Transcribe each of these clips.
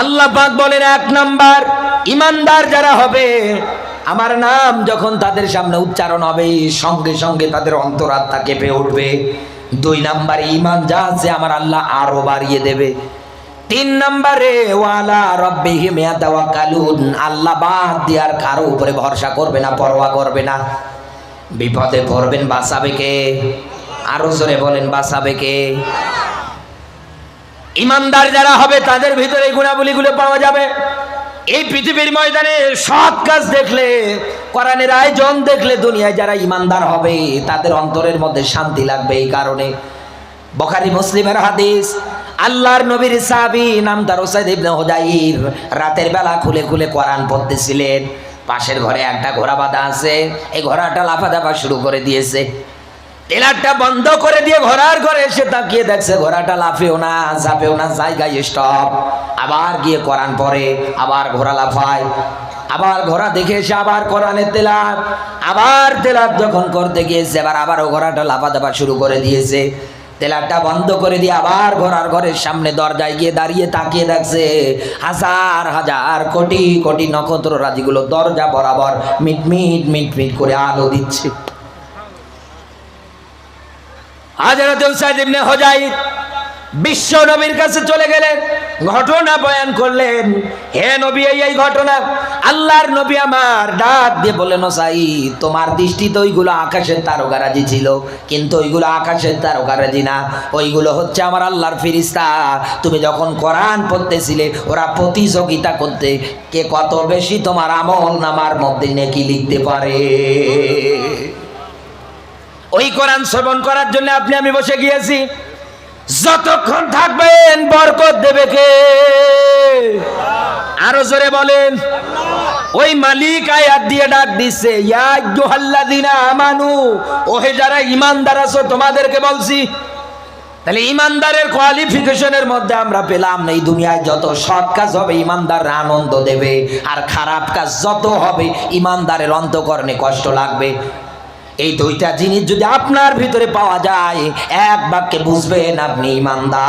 আল্লাহ পাক বলেন, এক নাম্বার ইমানদার যারা হবে, আমার নাম যখন তাদের সামনে উচ্চারণ হবে সঙ্গে সঙ্গে তাদের অন্তরাত্মা কেঁপে উঠবে। 2 নাম্বারে ঈমান যা আছে আমার আল্লাহ আরো বাড়িয়ে দেবে। 3 নাম্বারে ওয়ালা রাব্বিহিম ইয়াতাওয়াক্কালুন, আল্লাহ বাদ দিয়ে আর কারো উপরে ভরসা করবে না, পরোয়া করবে না। বিপদে পড়বেন, বাঁচাবে কে? আরো জোরে বলেন, বাঁচাবে কে? ইমানদার যারা হবে তাদের ভিতরে এই গুণাবলীগুলো পাওয়া যাবে। এই পৃথিবীর ময়দানে সৎ কাজ দেখলে, কোরআনের আয়োজন দেখলে দুনিয়ায় যারা ইমানদার হবে তাদের অন্তরের মধ্যে শান্তি লাগবে। এই কারণে বুখারী মুসলিমের হাদিস, আল্লাহর নবীর সাহাবী নাম তার উসাইদ ইবনে হুদাইর, রাতের বেলা খুলে খুলে কোরআন পড়তেছিলেন। পাশের ঘরে একটা ঘোড়া বাঁধা আছে, এই ঘোড়াটা লাফাদাফা শুরু করে দিয়েছে। টেলারটা বন্ধ করে দিয়ে ঘোড়ার ঘরে এসে তাকিয়ে দেখছে ঘোড়াটা লাফেও না, ঝাঁপেও না, জায়গায় স্টপ। আবার গিয়ে কোরআন পড়ে, আবার ঘোড়া লাফায়। আবার ঘোড়া দেখে এসে আবার কোরআনের তেলাওয়াত, আবার তেলাওয়াত যখন করতে গিয়েছে এবার আবারও ঘোড়াটা লাফাদাফা শুরু করে দিয়েছে। তেলাওয়াতটা বন্ধ করে দিয়ে আবার ঘোড়ার ঘরের সামনে দরজায় গিয়ে দাঁড়িয়ে তাকিয়ে দেখছে হাজার হাজার কোটি কোটি নক্ষত্র রাজিগুলো দরজা বরাবর মিটমিট মিটমিট করে আলো দিচ্ছে। হযরত উসাইদ ইবনে হুদাইর বিশ্ব নবীর কাছে চলে গেলেন, ঘটনা বয়ান করলেন। হে নবী, এই ঘটনা। আল্লাহর নবী আমার ডাক দিয়ে বললেন, উসাইদ তোমার দৃষ্টিতে ওইগুলো আকাশের তারকারাজি ছিল, কিন্তু ওইগুলো আকাশের তারকারাজি না, ওইগুলো হচ্ছে আমার আল্লাহর ফেরেশতা। তুমি যখন কোরআন পড়তেছিলে ওরা প্রতিযোগিতা করতে কে কত বেশি তোমার আমল নামার মধ্যে নেকি লিখতে পারে। ওই কোরআন শ্রবণ করার জন্য আপনি আমি বসে গিয়েছি। যতক্ষণ থাকবেন বরকত দেবে কে? আরো জোরে বলেন। ওই মালিক আয়াত দিয়ে ডাক দিচ্ছে, ইয়া আইয়ুহাল্লাযিনা আমানু, ওহে যারা ঈমানদার আছো তোমাদেরকে বলছি। তাহলে ঈমানদারের কোয়ালিফিকেশনের মধ্যে আমরা পেলাম, এই দুনিয়ায় যত সৎ কাজ হবে ঈমানদাররা আনন্দ দেবে, আর খারাপ কাজ যত হবে ঈমানদারের অন্তঃকরণে কষ্ট লাগবে। এই দুইটা জিনিস যদি আপনার ভিতরে পাওয়া যায়, এক বাক্যে বুঝবেন আপনি ঈমানদার।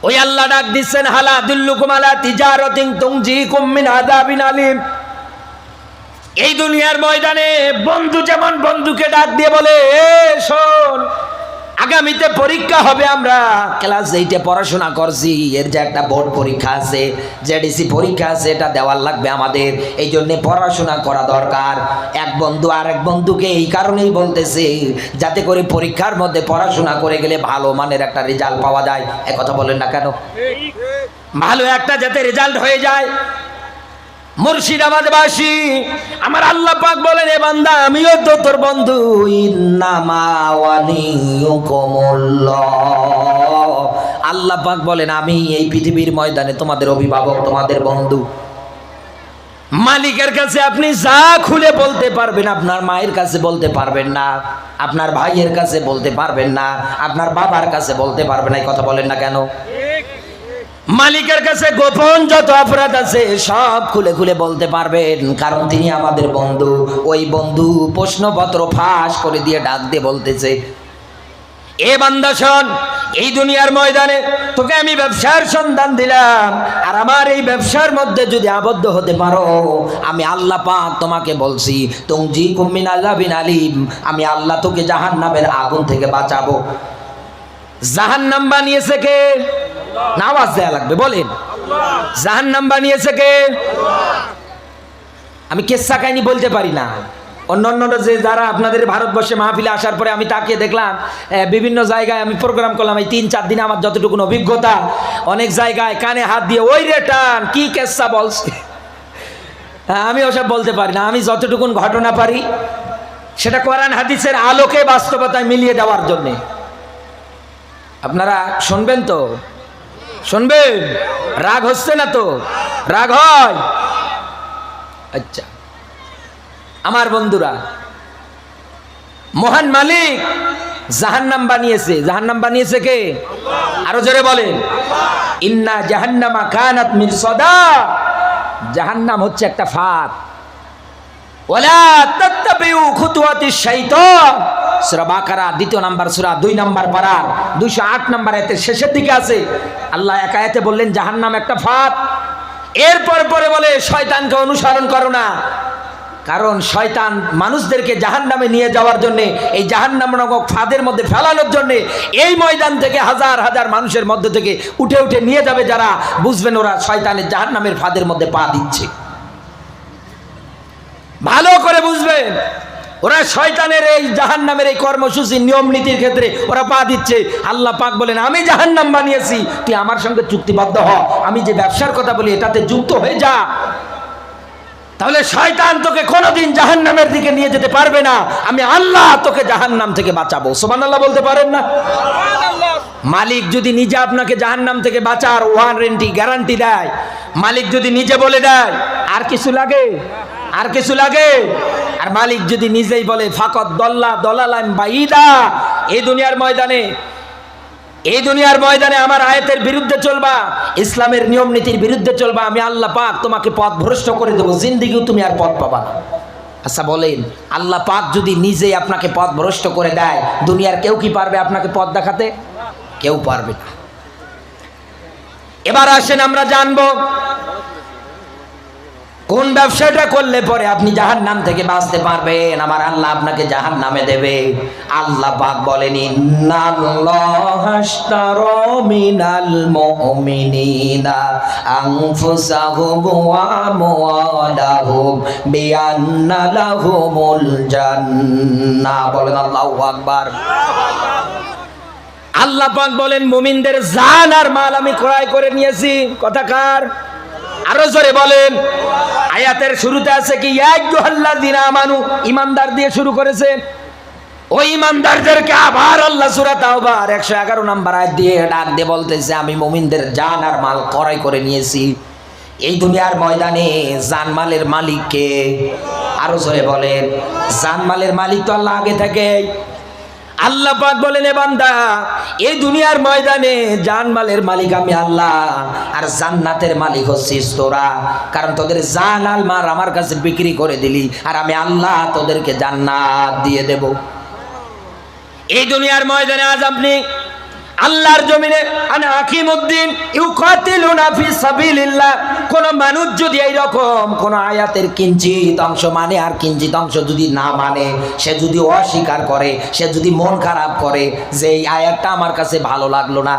ওই আল্লাহ ডাক দিচ্ছেন, হালা আদুল্লুকুম আলা তিজারাতিন তুনজিকুম মিন আযাবিন আলিম। এই দুনিয়ার ময়দানে বন্ধু যেমন বন্ধুকে ডাক দিয়ে বলে, এ শোন, আগামীতে পরীক্ষা হবে, আমরা ক্লাস 8-এ পড়াশোনা করছি, এর যে একটা বোর্ড পরীক্ষা আছে, জেডিসি পরীক্ষা আছে, এটা দেওয়ার লাগবে আমাদের, এই জন্য পড়াশোনা করা দরকার। এক বন্ধু আরেক বন্ধুকে এই কারণেই বলতেছে যাতে করে পরীক্ষার মধ্যে পড়াশোনা করে গেলে ভালো মানের একটা রেজাল্ট পাওয়া যায়। এক কথা বলেন না কেন? ভালো একটা যাতে রেজাল্ট হয়ে যায়। মুর্শিদাবাদবাসী আমার আল্লাহ পাক বলেন, এ বান্দা আমিও তো তোর বন্ধু। ইন্নামা ওয়ালিয়ুকুমুল্লাহ, আল্লাহ পাক বলেন আমি এই পৃথিবীর ময়দানে তোমাদের অভিভাবক, তোমাদের বন্ধু। মালিকের কাছে আপনি যা খুলে বলতে পারবেন, আপনার মায়ের কাছে বলতে পারবেন না, আপনার ভাইয়ের কাছে বলতে পারবেন না, আপনার বাবার কাছে বলতে পারবেন না। এই কথা বলেন না কেন? মালিকের কাছে গোপন যত অপরাধ আছে সব খুলে খুলে বলতে পারবেন, কারণ তিনি আমাদের বন্ধু। ওই বন্ধু প্রশ্নপত্র ফাঁস করে দিয়ে ডাক দিয়ে বলতেছে, এ বান্দা শোন, এই দুনিয়ার ময়দানে তোকে আমি ব্যবসার সন্ধান দিলাম, আর আমার এই ব্যবসার মধ্যে যদি আবদ্ধ হতে পারো, আমি আল্লাহ পাক তোমাকে বলছি তুনজিকুম মিন আযাবিন আলিম, আমি আল্লাহ তোকে জাহান্নামের আগুন থেকে বাঁচাবো। জাহান্নাম বানিয়েছে কে? নামাজ দেয়া লাগবে, বলেন। জাহান্নাম বানিয়েছে কে? আমি কেসা কাহিনী বলতে পারি না। অন্য যে যারা আপনাদের ভারতবর্ষে মাহফিলে আসার পরে আমি তাকিয়ে দেখলাম, বিভিন্ন জায়গায় আমি প্রোগ্রাম করলাম এই 3-4 দিনে, আমার যতটুকু অভিজ্ঞতা, অনেক জায়গায় কানে হাত দিয়ে ওই রেটান কি কেসা বলছে, আমি ওসব বলতে পারি না। আমি যতটুকু ঘটনা পারি সেটা কোরআন হাদিসের আলোকে বাস্তবতায় মিলিয়ে দেওয়ার জন্যে। আপনারা শুনবেন তো? শুনবেন? রাগ হচ্ছে না তো? রাগ হয়? আচ্ছা আমার বন্ধুরা, মহান মালিক জাহান্নাম বানিয়েছে। জাহান্নাম বানিয়েছে কে? আরো জোরে বলেন। ইন্না জাহান্নামা কানাত মিরসাদা, জাহান্নাম হচ্ছে একটা ফাঁদ। ওয়ালা তাত্তাবিউ খুতুওয়াতিশ শাইতান, সূরা বাকারা 2 নম্বর সূরা 2 নম্বর পারা 208 নম্বর আয়াতের শেষের দিকে আছে। আল্লাহ এক আয়াতে বললেন জাহান্নাম একটা ফাঁদ। এরপর পরে বলে শয়তানকে অনুসরণ করো না, কারণ শয়তান মানুষদেরকে জাহান্নামে নিয়ে যাওয়ার জন্য, এই জাহান্নাম নামক ফাঁদের মধ্যে ফেলানোর জন্য এই ময়দান থেকে হাজার হাজার মানুষের মধ্যে থেকে উঠে উঠে নিয়ে যাবে যারা বুঝবেন ওরা শয়তানের জাহান্নামের ফাঁদের মধ্যে পা দিচ্ছে। ভালো করে বুঝবেন, ওরা শয়তানের এই জাহান্নামের এই কর্মসূচি নিয়ম নীতির ক্ষেত্রে ওরা পা দিচ্ছে। আল্লাহ পাক বলেন আমি জাহান্নাম বানিয়েছি, তুই আমার সঙ্গে চুক্তিবদ্ধ হ, আমি যে ব্যবসার কথা বলি এটাতে যুক্ত হয়ে যা, তাহলে শয়তান তোকে কোনোদিন জাহান্নামের দিকে নিয়ে যেতে পারবে না। আমি আল্লাহ তোকে জাহান্নাম থেকে বাঁচাবো। সুবহানাল্লাহ বলতে পারেন না? মালিক যদি নিজে আপনাকে জাহান্নাম থেকে বাঁচার ওয়ারেন্টি গ্যারান্টি দেয়, মালিক যদি নিজে বলে দেয়, আর কিছু লাগে? আর কিছু লাগে? আর মালিক যদি নিজেই বলে ফাকাত দল্লা দলালান বাইদা, এই দুনিয়ার ময়দানে আমার আয়াতের বিরুদ্ধে চলবা, ইসলামের নিয়ম নীতির বিরুদ্ধে চলবা, আমি আল্লাহ পাক তোমাকে পথ ভ্রষ্ট করে দেবো, জিন্দেগিও তুমি আর পথ পাবা না। আচ্ছা বলেন, আল্লাহ পাক যদি নিজেই আপনাকে পথ ভ্রষ্ট করে দেয়, দুনিয়ার কেউ কি পারবে আপনাকে পথ দেখাতে? কেউ পারবে না। এবার আসেন আমরা জানবো কোন ব্যবসাটা করলে পরে আপনি জাহান্নাম থেকে বাঁচতে পারবেন, আমার আল্লাহ আপনাকে জাহান্নামে দেবে। আল্লাহ পাক বলেন ইন্নাল্লাহা আশতারা মিনাল মুমিনিনা আনফুসাহুম ওয়া আমওয়ালাহুম বিআন্না লাহুমুল জান্নাহ। বলেন আল্লাহু আকবার। আল্লাহ পাক বলেন মুমিনদের জান আর মাল আমি ক্রয় করে নিয়েছি। কথা কার? আরো জোরে বলেন। আয়াতের শুরুতে আছে কি ইয়া আইয়ুহাল্লাযিনা আমানু, ঈমানদার দিয়ে শুরু করেছে। ওই ঈমানদারদেরকে আবার আল্লাহ সূরা তাওবার 111 নম্বর আয়াত দিয়ে ডাক দিয়ে বলতেছে আমি মুমিনদের জান আর মাল ক্রয় করে নিয়েছি। এই দুনিয়ার ময়দানে জানমালের মালিক কে? আরো জোরে বলেন। জানমালের মালিক তো আল্লাহ আগে থেকে। আল্লাহ পাক বলেন এ বান্দা, এই দুনিয়ার ময়দানে জানমালের মালিক আমি আল্লাহ, আর জান্নাতের মালিক হচ্ছিস তোরা, কারণ তোদের জান আর মাল আমার কাছে বিক্রি করে দিলি, আর আমি আল্লাহ তোদেরকে জান্নাত দিয়ে দেব। এই দুনিয়ার ময়দানে আজ আপনি আল্লাহর জমিনে আনা আকিমুদ্দিন ইউকাতিলুনা ফি সাবিলিল্লাহ, কোন মানুষ যদি এই রকম কোন আয়াতের কিঞ্চিত অংশ মানে আর কিঞ্চিত অংশ যদি না মানে, সে যদি অস্বীকার করে, সে যদি মন খারাপ করে যে এই আয়াতটা আমার কাছে ভালো লাগলো না,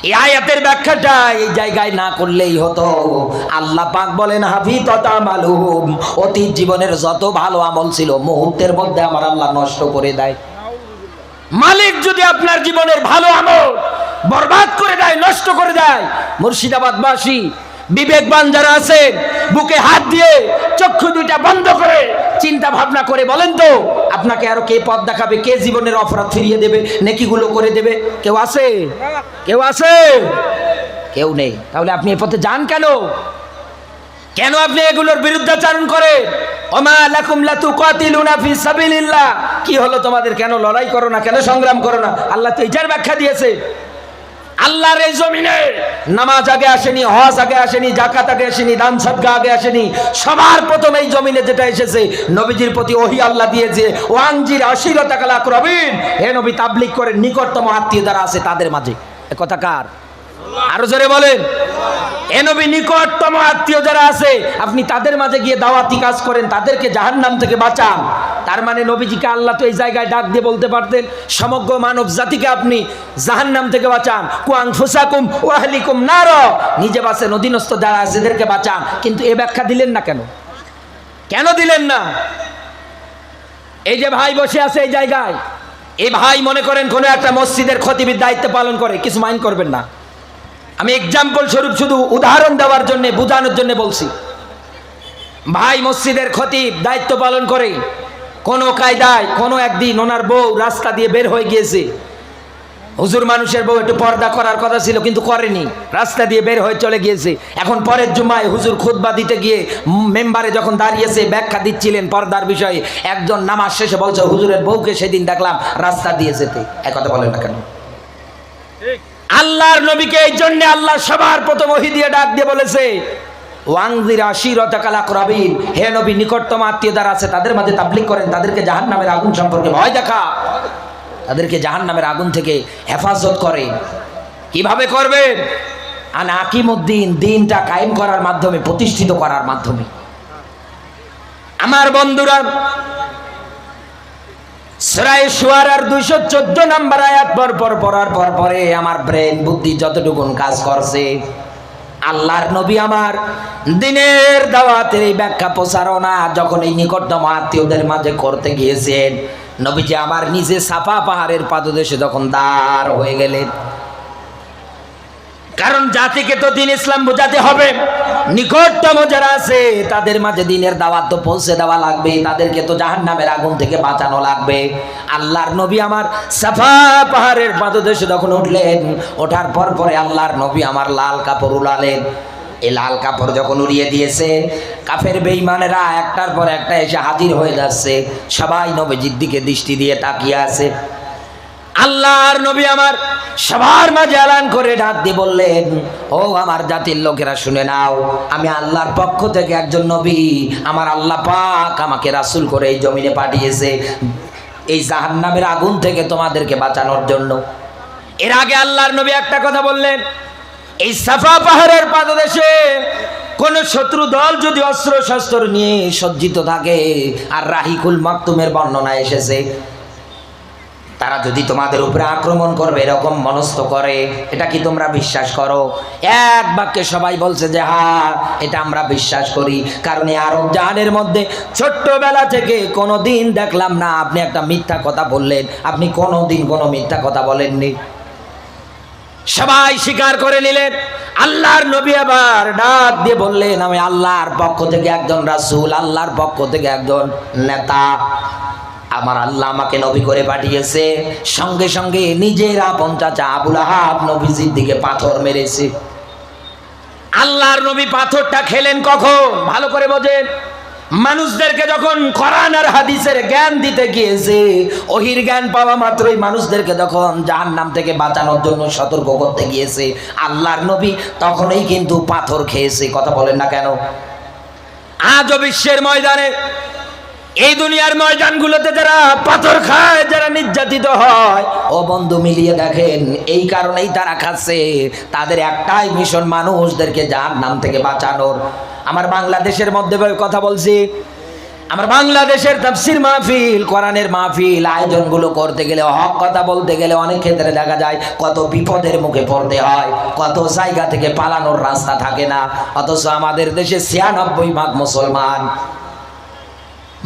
এই আয়াতের ব্যাখ্যাটা এই জায়গায় না করলেই হতো, আল্লাহ পাক বলেন হাফিজাত আমালুহুম, অতীত জীবনের যত ভালো আমল ছিল মুহূর্তের মধ্যে আমার আল্লাহ নষ্ট করে দেয়। মালিক যদি আপনার জীবনের ভালো আমল বরবাদ করে দেয়, নষ্ট করে দেয়, মুর্শিদাবাদবাসী বিবেকবান যারা আছেন বুকে হাত দিয়ে চক্ষু দুইটা বন্ধ করে চিন্তা ভাবনা করে বলেন তো আপনাকে আরো কে পথ দেখাবে, কে জীবনের অপরাধ ফিরিয়ে দেবে, নেকিগুলো করে দেবে? কেউ আছে? কেউ আছে? কেউ নেই। তাহলে আপনি এই পথে যান কেন? কেন আপনি এগুলোর বিরুদ্ধাচরণ করেন? ওমা লাকুম লা তুকাতিলুনা ফি সাবিলিল্লাহ, কি হলো তোমাদের, কেন লড়াই করো না, কেন সংগ্রাম করো না? আল্লাহ তো এটার ব্যাখ্যা দিয়েছে। আল্লাহর এই জমিনে নামাজ আগে আসেনি, হজ আগে আসেনি, যাকাত আগে আসেনি, দান সদকা আগে আসেনি, সবার প্রথম এই জমিনে যেটা এসেছে নবীজির প্রতি ওহী আল্লাহ দিয়েছে, ওয়ানজির আশিরাতাকাল আকরাবিন, হে নবী তাবলীগ করেন নিকটতম আত্মীয় যারা আছে তাদের মাঝে। এ কথা কার? আরো জোরে বলেন। এ নবী নিকটতম আত্মীয় যারা আছে আপনি তাদের মাঝে গিয়ে দাওয়াতি কাজ করেন, তাদেরকে জাহান্নাম থেকে বাঁচান। তার মানে নবীজিকে আল্লাহ তো এই জায়গায় ডাক দিয়ে বলতে পারতেন সমগ্র মানব জাতিকে আপনি জাহান্নাম থেকে বাঁচান, কুআনফুসাকুম ওয়া আহলিকুম নার, নিজে বাঁচেন, অধীনস্থ যারা আছে এদেরকে বাঁচান। কিন্তু এ ব্যাখ্যা দিলেন না কেন? কেন দিলেন না? এই যে ভাই বসে আছে এই জায়গায়, এই ভাই মনে করেন কোনো একটা মসজিদের খতিবের দায়িত্ব পালন করে, কিছু মাইন্ড করবেন না, আমি এক্সাম্পল স্বরূপ শুধু উদাহরণ দেওয়ার জন্য বোঝানোর জন্য বলছি। ভাই মসজিদের খতিব দায়িত্ব পালন করে, কোনো কায়দায় কোনো একদিন ওনার বউ রাস্তা দিয়ে বের হয়ে গিয়েছে, হুজুর মানুষের বউ একটু পর্দা করার কথা ছিল কিন্তু করেনি, রাস্তা দিয়ে বের হয়ে চলে গিয়েছে। এখন পরের জুমায় হুজুর খুতবা দিতে গিয়ে মেম্বারে যখন দাঁড়িয়েছে ব্যাখ্যা দিচ্ছিলেন পর্দার বিষয়ে, একজন নামাজ শেষে বলছে হুজুরের বউকে সেদিন দেখলাম রাস্তা দিয়ে যেতে। একথা বলেন না কেন? আল্লাহর নবীকে এই জন্য আল্লাহ সবার প্রথম ওহী দিয়ে ডাক দিয়ে বলেছে ওয়ানজির আশিরাতাকাল আকরাবিন, হে নবী নিকটতম আত্মীয় যারা আছে তাদের মাঝে তাবলীগ করেন, তাদেরকে জাহান্নামের আগুন সম্পর্কে ভয় দেখা। তাদেরকে জাহান্নামের আগুন থেকে হেফাজত করে। কিভাবে করবে? আন আকিমুদ্দিন, দিনটা কায়েম করার মাধ্যমে, প্রতিষ্ঠিত করার মাধ্যমে। আমার বন্ধুরা, সূরা শুআরার 214 নম্বর আয়াত পড়ার পরে আমার ব্রেন বুদ্ধি যতটুকুন কাজ করছে, আল্লাহর নবী আমার দ্বীনের দাওয়াতের এই ব্যাখ্যা প্রচারণা যখন এই নিকটতম আত্মীয়দের মাঝে করতে গিয়েছেন, নবীজি আমার নিজে সাফা পাহাড়ের পাদদেশে যখন দাঁড় হয়ে গেলেন। কারণ জাতিকে তো দ্বীন ইসলাম বোঝাতে হবে, নিকটতম যারা আছে তাদের মাঝে দ্বীনের দাওয়াত তো পৌঁছে দেওয়া লাগবে, তাদেরকে তো জাহান্নামের আগুন থেকে বাঁচানো লাগবে। আল্লাহর নবী আমার সাফা পাহাড়ের পাদদেশে যখন উঠলেন, ওঠার পরে আল্লাহর নবী আমার লাল কাপড় উড়ালেন। এই লাল কাপড় যখন উড়িয়ে দিয়েছে, কাফের বেঈমানেরা একটার পর একটা এসে হাজির হয়ে যাচ্ছে, সবাই নবীজির দিকে দৃষ্টি দিয়ে তাকিয়ে আছে। আল্লাহর নবী আমার সবার মাঝে এলান করে ডাক দিয়ে বললেন, ও আমার জাতির লোকেরা শুনে নাও, আমি আল্লাহর পক্ষ থেকে একজন নবী, আমার আল্লাহ পাক আমাকে রাসূল করে এই জমিনে পাঠিয়েছে এই জাহান্নামের আগুন থেকে তোমাদেরকে বাঁচানোর জন্য। এর আগে আল্লাহর নবী একটা কথা বললেন, এই সাফা পাহাড়ের পাদদেশে কোন শত্রু দল যদি অস্ত্র শস্ত্র নিয়ে সজ্জিত থাকে, আর রাহিকুল মাকতুমের বর্ণনা এসেছে, তারা যদি তোমাদের উপরে আক্রমণ করবে এরকম মনস্থ করে, এটা কি তোমরা বিশ্বাস করো? এক বাক্যে সবাই বলছে যে হ্যাঁ, এটা আমরা বিশ্বাস করি। কারণ এই আরব জাহানের মধ্যে ছোট্টবেলা থেকে কোনোদিন দেখলাম না আপনি একটা মিথ্যা কথা বললেন, আপনি কোনোদিন কোনো মিথ্যা কথা বলেননি। সবাই স্বীকার করে নিলেন। আল্লাহর নবী আবার ডাক দিয়ে বললেন, আমি আল্লাহর পক্ষ থেকে একজন রাসূল, আল্লাহর পক্ষ থেকে একজন নেতা, আমার আল্লাহ আমাকে নবী করে পাঠিয়েছে। সঙ্গে সঙ্গে নিজের আপন চাচা আবুল আহাব নবীজির দিকে পাথর মেরেছে। আল্লাহর নবী পাথরটা খেলেন কখন? ভালো করে বোঝেন। মানুষদেরকে যখন কোরআন আর হাদিসের জ্ঞান দিতে গিয়েছে, ওহির জ্ঞান পাওয়া মাত্রই মানুষদেরকে যখন জাহান্নাম থেকে বাঁচানোর জন্য সতর্ক করতে গিয়েছে, আল্লাহর নবী তখনই কিন্তু পাথর খেয়েছে। কথা বলেন না কেন? আজও বিশ্বের ময়দানে, এই দুনিয়ার ময়দানগুলোতে যারা পাথর খায়, যারা নির্যাতিত হয়, ও বন্ধু মিলিয়ে দেখেন, এই কারণেই তারা খাচ্ছে। তাদের একটাই মিশন, মানুষদেরকে জাহান্নাম থেকে বাঁচানোর। আমার বাংলাদেশের মধ্যে কথা বলছি, আমার বাংলাদেশের তাফসীর মাহফিল, কোরআনের মাহফিল আয়োজনগুলো করতে গেলে, হক কথা বলতে গেলে অনেক ক্ষেত্রে দেখা যায় কত বিপদের মুখে পড়তে হয়, কত জায়গা থেকে পালানোর রাস্তা থাকে না। অথচ আমাদের দেশে ৯৬% মুসলমান।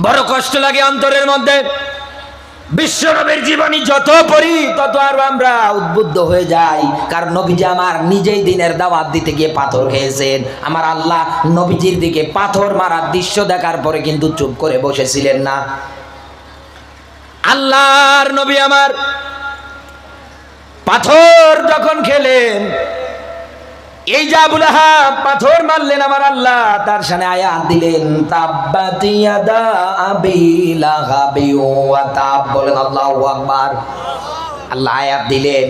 বড় কষ্ট লাগে অন্তরের মধ্যে। বিশ্বনবীর জীবনী যত পড়ি তত আরো আমরা উদ্বুদ্ধ হয়ে যাই। কারণ নবীজি আমার নিজেই দিনের দাওয়াত দিতে গিয়ে পাথর খেয়েছেন। আমার আল্লাহ নবীজির দিকে পাথর মারার দৃশ্য দেখার পরে কিন্তু চুপ করে বসেছিলেন না। আল্লাহর নবী আমার পাথর যখন খেলেন, এই যে আবুল আহাব পাথর মারলেন, আমার আল্লাহ তার সামনে আয়াত দিলেন, তাব্বাত ইয়াদা আবি লাহাবি ওয়া তাব। বলেন আল্লাহু আকবার। আল্লাহ আয়াত দিলেন,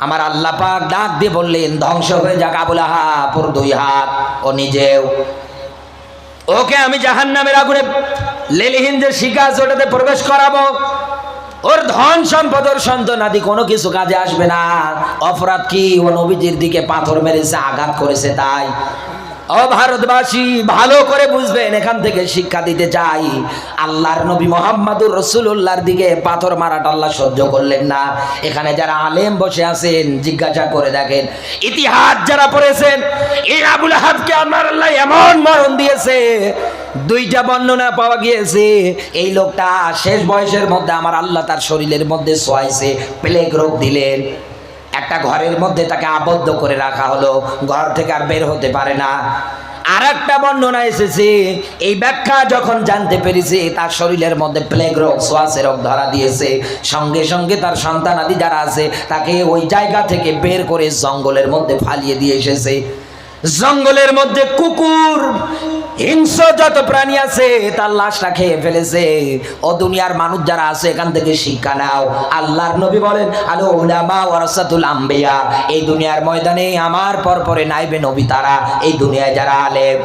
আমার আল্লাহ পাক ডাক দিয়ে বললেন, ধ্বংস হয়ে যাক আবুল আহাব, ওর 2 হাত, ও নিজেও। ওকে আমি জাহান্নামের আগুনে লেলিহীন যে শিখা আছে ওটাতে প্রবেশ করাবো। ওর ধন সম্পদ, ওর সন্তানাদি কোনো কিছু কাজে আসবে না। অপরাধ কি? ও নবীজির দিকে পাথর মেরেছে, আঘাত করেছে। তাই ও ভারতবাসী ভালো করে বুঝবেন, এখান থেকে শিক্ষা দিতে চাই। আল্লাহর নবী মুহাম্মদুর রাসূলুল্লাহর দিকে পাথর মারাটা আল্লাহ সহ্য করলেন না। এখানে যারা আলেম বসে আছেন জিজ্ঞাসা করে দেখেন, ইতিহাস যারা পড়েছেন, এই আবুল আহাবকে আমার আল্লাহ এমন মরণ দিয়েছে, 2টা বর্ণনা পাওয়া গিয়েছে। এই লোকটা শেষ বয়সের মধ্যে আমার আল্লাহ তার শরীরের মধ্যে ছোঁয়াইছে, প্লেগ রোগ দিলেন। একটা ঘরের মধ্যে তাকে আবদ্ধ করে রাখা হলো, ঘর থেকে আর বের হতে পারে না। আর একটা বর্ণনা এসেছে, এই ব্যাখ্যা যখন জানতে পেরেছে তার শরীরের মধ্যে প্লেগ রোগ, ছোঁয়াচে রোগ ধরা দিয়েছে, সঙ্গে সঙ্গে তার সন্তানাদি যারা আছে তাকে ওই জায়গা থেকে বের করে জঙ্গলের মধ্যে ফালিয়ে দিয়ে এসেছে। জঙ্গলের মধ্যে কুকুর, হিংস্র যত প্রাণী আছে তার লাশটা খেয়ে ফেলেছে। ও দুনিয়ার মানুষ যারা আছে এখান থেকে শিক্ষা নাও। আল্লাহর নবী বলেন, আল উলামা ওয়ারাসাতুল আম্বিয়া, এই দুনিয়ার ময়দানে আমার পরে নাইবে নবী তারা, এই দুনিয়ায় যারা আলেম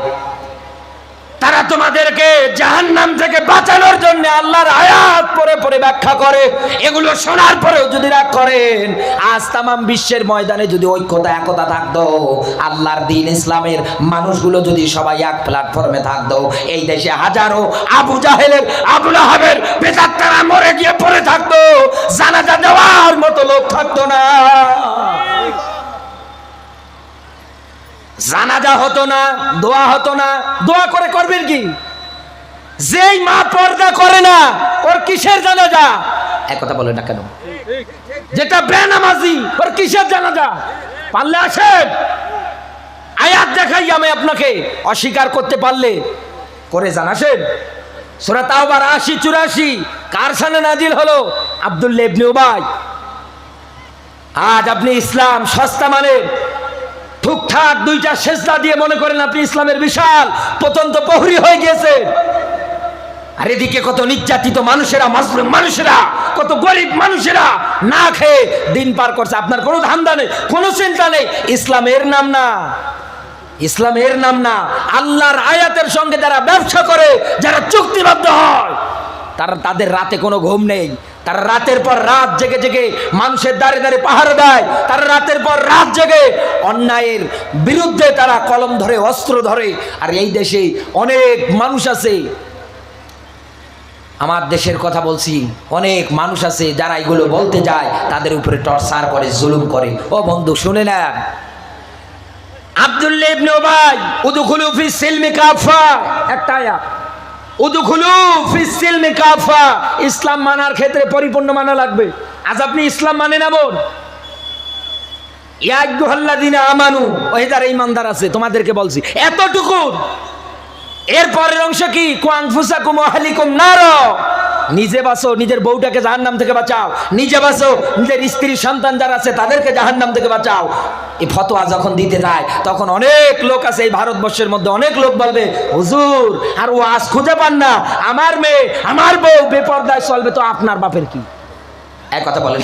তারা তোমাদেরকে জাহান্নাম থেকে বাঁচানোর জন্য আল্লাহর আয়াত পড়ে পড়ে ব্যাখ্যা করে। এগুলো শোনার পরেও যদি রাগ করেন, আজ তামাম বিশ্বের ময়দানে যদি ঐক্যতা একতা থাকতো, আল্লাহর দ্বীন ইসলামের মানুষগুলো যদি সবাই এক প্ল্যাটফর্মে থাকতো, এই দেশে হাজারো আবু জাহেলের, আবু লাহাবের বেজাত্তারা মরে গিয়ে পড়ে থাকতো, জানাজা দেওয়ার মতো লোক থাকতো না, জানাজা হতো না, দোয়া হতো না। দোয়া করে করবেন কি? যেই মা পর্দা করে না, ওর কিসের জানাজা? এক কথা বলে না কেন? যেটা বেনামাজি, ওর কিসের জানাজা? পারলে আসেন, আয়াত দেখাই আমি আপনাকে, অস্বীকার করতে পারলে করে যান। আসেন, সূরা তাওবার ৮০-৮৪ কার সানে নাজিল হলো? আব্দুল্লাহ ইবনে উবাই। আজ আপনি ইসলাম সস্তা মানে ঠুকঠাক দুইটা সেজদা দিয়ে মনে করেন আপনি ইসলামের বিশাল পতন্ত প্রহরী হয়ে গেছে। আর এদিকে কত নির্যাতিত মানুষেরা, মাজলুম মানুষেরা, কত গরিব মানুষেরা না খেয়ে দিন পার করছে। আপনার কোনো ধান্দা নেই, কোনো চিন্তা নেই। ইসলামের নাম না, ইসলামের নাম না। আল্লাহর আয়াতের সঙ্গে যারা ব্যবসা করে, যারা চুক্তিবদ্ধ হয়, তাদের রাতে কোনো ঘুম নেই। তারা রাতের পর রাত জেগে জেগে মানুষের দ্বারে দ্বারে পাহারা দেয়। তারা রাতের পর রাত জেগে অন্যায়ের বিরুদ্ধে তারা কলম ধরে, অস্ত্র ধরে। আর এই দেশে অনেক মানুষ আছে, আমার দেশের কথা বলছি, অনেক মানুষ আছে যারা এগুলো বলতে যায়, তাদের উপরে টর্চার করে, জুলুম করে। ও বন্ধু শুনে নেন, আব্দুল্লাহ ইবনে উবাই, উদখুলু ফিস সিলমি কাফা, একটা আয়াত, উদখুলু ফিস সিলমি কাফা। ইসলাম মানার ক্ষেত্রে পরিপূর্ণ মানা লাগবে। আজ আপনি ইসলাম মানে না বোন? ইয়া আইয়ুহাল্লাযীনা আমানু, ওই যারা ঈমানদার আছে তোমাদেরকে বলছি এতটুকু। এর পরের অংশ কি? কু আনফুসাকুম ওয়া আহলিকুম নার, নিজে বাঁচো, নিজের বউটাকে জাহান্নাম থেকে বাঁচাও, নিজে বাঁচো, নিজের স্ত্রী সন্তান যারা আছে তাদেরকে জাহান্নাম থেকে বাঁচাও। এই ফতোয়া যখন দিতে যায়, তখন অনেক লোক আছে এই ভারতবর্ষের মধ্যে, অনেক লোক বলবে, হুজুর আর ওয়াজ খুঁজে পান না, আমার মেয়ে আমার বউ বেপরদায় চলবে, তো আপনার বাপের কি? এক কথা বলেন।